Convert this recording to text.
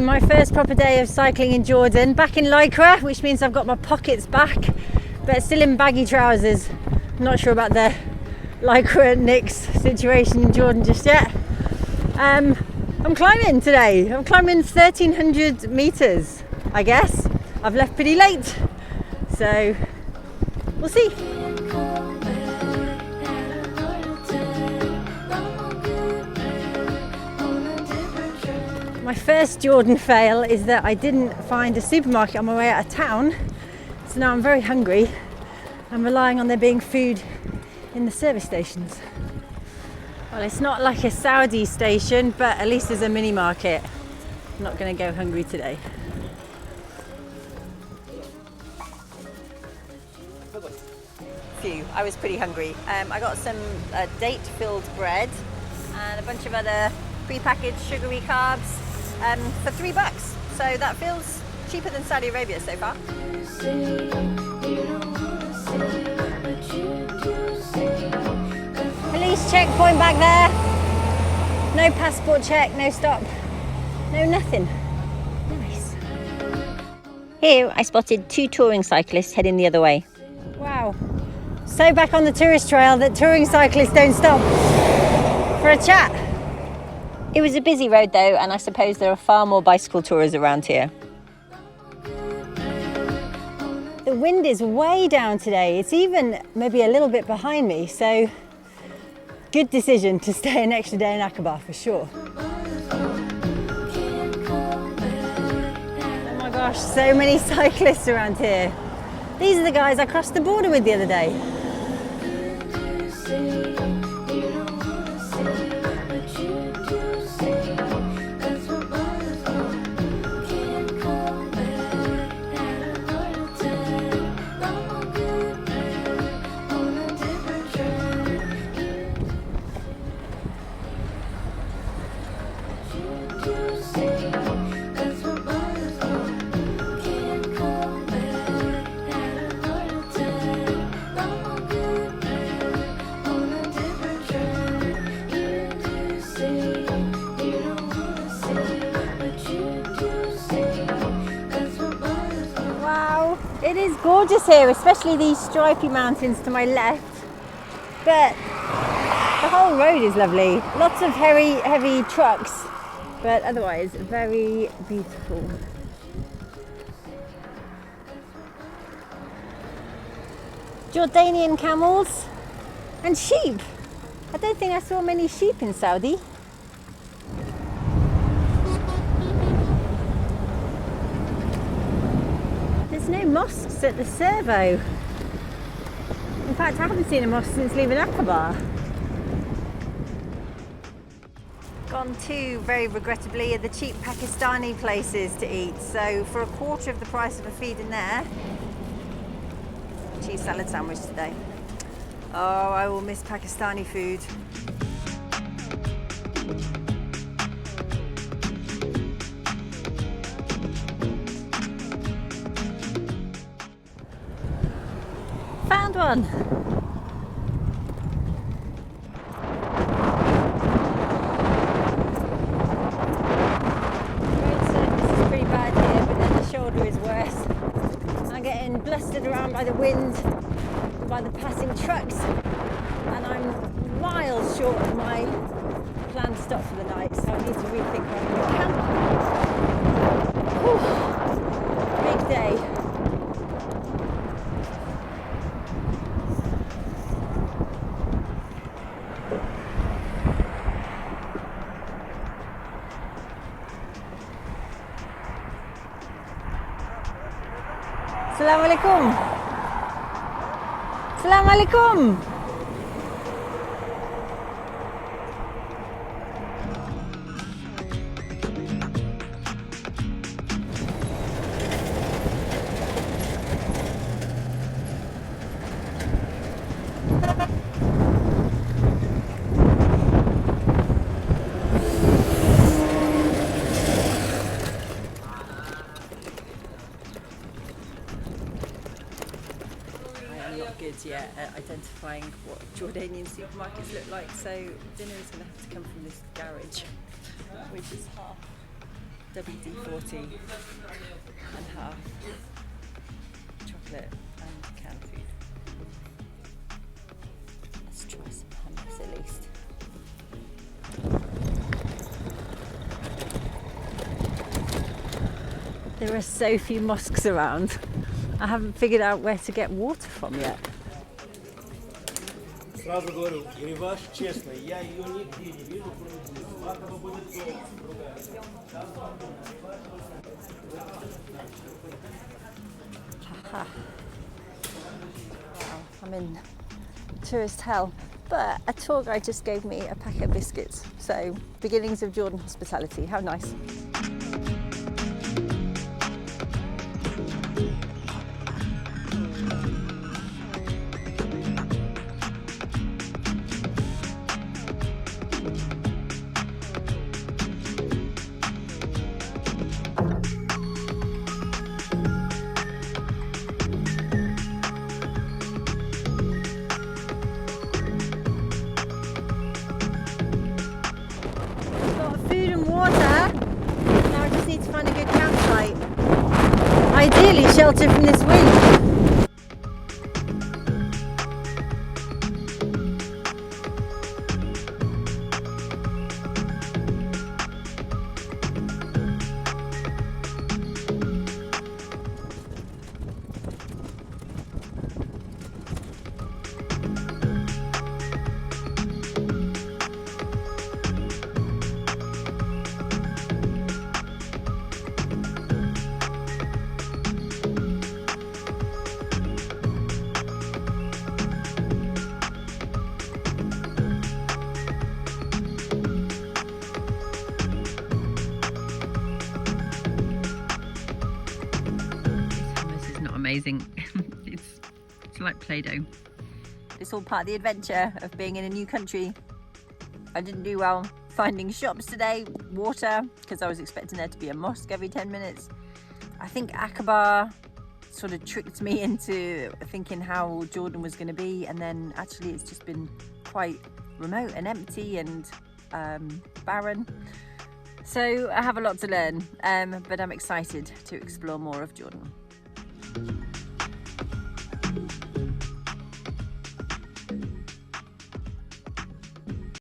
my first proper day of cycling in Jordan, back in Lycra, which means I've got my pockets back, but still in baggy trousers. I'm not sure about the Lycra Nicks situation in Jordan just yet. I'm climbing today. I'm climbing 1,300 meters, I guess. I've left pretty late, so we'll see. My first Jordan fail is that I didn't find a supermarket on my way out of town, so now I'm very hungry. I'm relying on there being food in the service stations. Well, it's not like a Saudi station, but at least there's a mini market. I'm not going to go hungry today. I was pretty hungry. I got some date-filled bread and a bunch of other pre-packaged sugary carbs for $3. So that feels cheaper than Saudi Arabia so far. Police checkpoint back there. No passport check, no stop, no nothing. Nice. Here I spotted 2 touring cyclists heading the other way. Wow. So back on the tourist trail that touring cyclists don't stop for a chat. It was a busy road though, and I suppose there are far more bicycle tourers around here. The wind is way down today. It's even maybe a little bit behind me, so good decision to stay an extra day in Aqaba for sure. Oh my gosh, so many cyclists around here. These are the guys I crossed the border with the other day. It is gorgeous here, especially these stripy mountains to my left, but the whole road is lovely. Lots of heavy trucks, but otherwise very beautiful. Jordanian camels and sheep. I don't think I saw many sheep in Saudi. There's no mosques at the servo. In fact, I haven't seen a mosque since leaving Aqaba. Gone to, very regrettably, are the cheap Pakistani places to eat. So for a quarter of the price of a feed in there, cheese salad sandwich today. Oh, I will miss Pakistani food. Found one. Road surface is pretty bad here, but then the shoulder is worse. I'm getting blustered around by the wind and by the passing trucks, and I'm miles short of my planned stop for the night, so I need to rethink where I'm going to camp. Whew. Big day. Assalamu alaikum. Assalamu alaikum. Good yet at identifying what Jordanian supermarkets look like, so dinner is going to have to come from this garage, which is half WD-40 and half chocolate and canned food. Let's try some hummus at least. There are so few mosques around. I haven't figured out where to get water from yet. Сразу говорю, гриваш честно, я ее нигде не вижу, кроме здесь. Aqaba будет другая. Wow, I'm in tourist hell, but a tour guide just gave me a packet of biscuits. So, beginnings of Jordan hospitality, how nice. Food and water. Now I just need to find a good campsite. Ideally shelter from this wind. Amazing. it's like Play-Doh. It's all part of the adventure of being in a new country. I didn't do well finding shops today, water, because I was expecting there to be a mosque every 10 minutes. I think Aqaba sort of tricked me into thinking how Jordan was going to be, and then actually it's just been quite remote and empty and barren. So I have a lot to learn, but I'm excited to explore more of Jordan.